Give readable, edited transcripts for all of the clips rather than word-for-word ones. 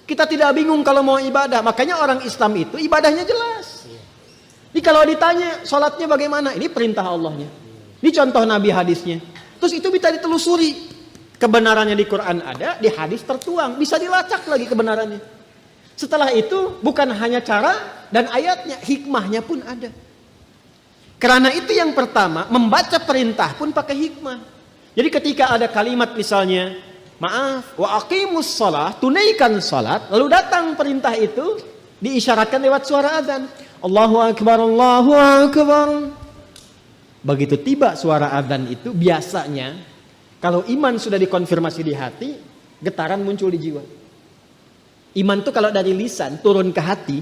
Kita tidak bingung kalau mau ibadah. Makanya orang Islam itu ibadahnya jelas. Jadi kalau ditanya sholatnya bagaimana, ini perintah Allahnya. Ini contoh Nabi hadisnya. Terus itu bisa ditelusuri. Kebenarannya di Quran ada, di hadis tertuang. Bisa dilacak lagi kebenarannya. Setelah itu bukan hanya cara dan ayatnya, hikmahnya pun ada. Karena itu yang pertama, membaca perintah pun pakai hikmah. Jadi ketika ada kalimat misalnya, maaf, wa aqimus shalah, tunaikan salat, lalu datang perintah itu diisyaratkan lewat suara azan. Allahu akbar, Allahu akbar. Begitu tiba suara azan itu biasanya kalau iman sudah dikonfirmasi di hati, getaran muncul di jiwa. Iman itu kalau dari lisan turun ke hati,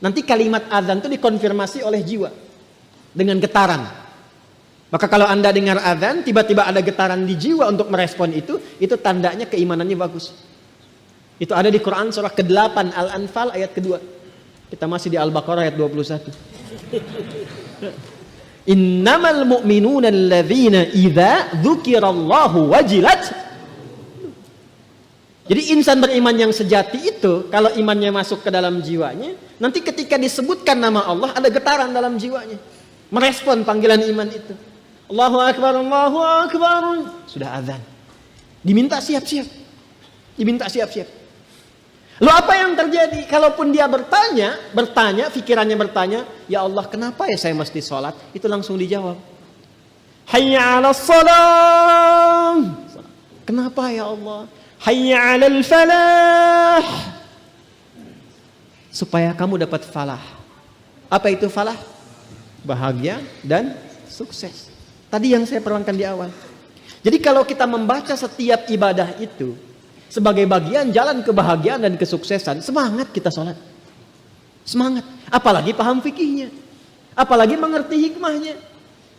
nanti kalimat azan itu dikonfirmasi oleh jiwa dengan getaran. Maka kalau Anda dengar azan, tiba-tiba ada getaran di jiwa untuk merespon itu tandanya keimanannya bagus. Itu ada di Quran surah ke-8 Al-Anfal ayat kedua. Kita masih di Al-Baqarah ayat 21. Innamal mu'minuna alladzina idza dzukirallahu wajilat. Jadi insan beriman yang sejati itu kalau imannya masuk ke dalam jiwanya, nanti ketika disebutkan nama Allah ada getaran dalam jiwanya. Merespon panggilan iman itu. Allahu akbar, Allahu akbar. Sudah azan. Diminta siap-siap. Diminta siap-siap. Lalu apa yang terjadi? Kalaupun dia bertanya, pikirannya bertanya, ya Allah kenapa ya saya mesti sholat? Itu langsung dijawab. Hayya 'alas shalah. Kenapa ya Allah? Hayya 'alal falah. Supaya kamu dapat falah. Apa itu falah? Bahagia dan sukses. Tadi yang saya terangkan di awal. Jadi kalau kita membaca setiap ibadah itu sebagai bagian jalan kebahagiaan dan kesuksesan, semangat kita sholat. Semangat. Apalagi paham fikihnya. Apalagi mengerti hikmahnya.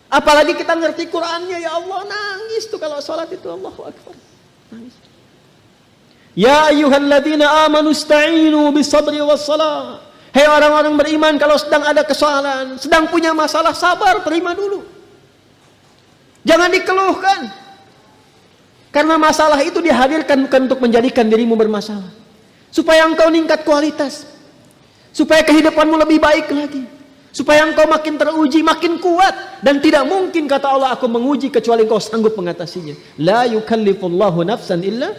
Apalagi kita ngerti Qur'annya. Ya Allah, nangis tuh kalau sholat itu. Allahu Akbar. Nangis. Ya ayyuhalladzina amanu ista'inu bisabri wassalah. Hei orang-orang beriman, kalau sedang ada kesalahan, sedang punya masalah, sabar, terima dulu. Jangan dikeluhkan. Karena masalah itu dihadirkan bukan untuk menjadikan dirimu bermasalah. Supaya engkau meningkat kualitas. Supaya kehidupanmu lebih baik lagi. Supaya engkau makin teruji, makin kuat. Dan tidak mungkin kata Allah, aku menguji kecuali engkau sanggup mengatasinya. La yukallifullahu nafsan illa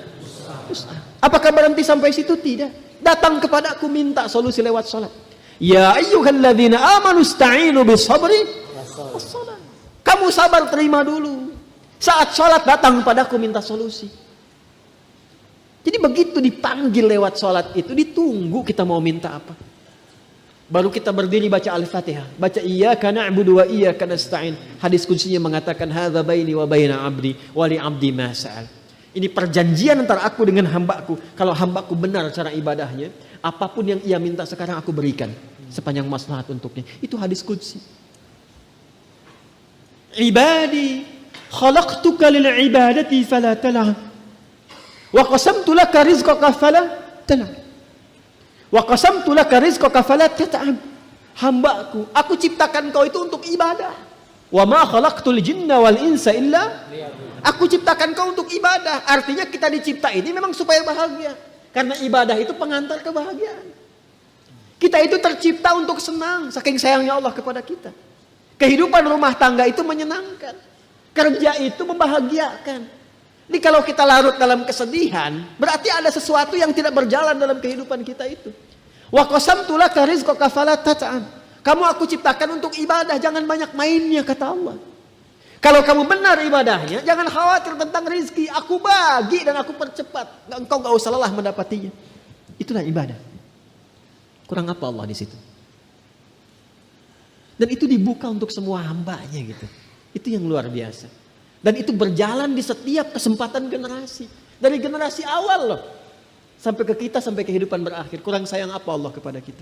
wus'aha. Apakah berhenti sampai situ? Tidak. Datang kepada aku minta solusi lewat salat. Ya ayyuhalladzina amanu ista'inu bisabri wassalah. Kamu sabar, terima dulu. Saat sholat datang padaku minta solusi. Jadi begitu dipanggil lewat sholat itu, ditunggu kita mau minta apa. Baru kita berdiri baca Al-Fatihah. Baca iyyaka na'budu wa iyyaka nasta'in. Hadis kutsinya mengatakan hadza baini wa baina 'abdi wa li 'abdi ma sa'al. Ini perjanjian antara aku dengan hambaku. Kalau hambaku benar cara ibadahnya, apapun yang ia minta sekarang aku berikan sepanjang maslahat untuknya. Itu hadis qudsi. Ibadi khalaqtuka lil ibadati fala tal'ab wa qasamtu laka rizqaka fala tal'ab wa qasamtu laka rizqaka fala tat'ab. Hambaku, aku ciptakan kau itu untuk ibadah. Wa ma khalaqtul jinna wal insa illa aku ciptakan kau untuk ibadah. Artinya kita dicipta ini memang supaya bahagia. Karena ibadah itu pengantar kebahagiaan. Kita itu tercipta untuk senang. Saking sayangnya Allah kepada kita. Kehidupan rumah tangga itu menyenangkan. Kerja itu membahagiakan. Jadi kalau kita larut dalam kesedihan, berarti ada sesuatu yang tidak berjalan dalam kehidupan kita itu. Wa qasamtu laka rizqaka fala tat'am. Kamu aku ciptakan untuk ibadah, jangan banyak mainnya kata Allah. Kalau kamu benar ibadahnya, jangan khawatir tentang rizki. Aku bagi dan aku percepat. Engkau gak usah lelah mendapatinya. Itulah ibadah. Kurang apa Allah di situ? Dan itu dibuka untuk semua hambanya gitu. Itu yang luar biasa. Dan itu berjalan di setiap kesempatan generasi. Dari generasi awal loh. Sampai ke kita, sampai kehidupan berakhir. Kurang sayang apa Allah kepada kita?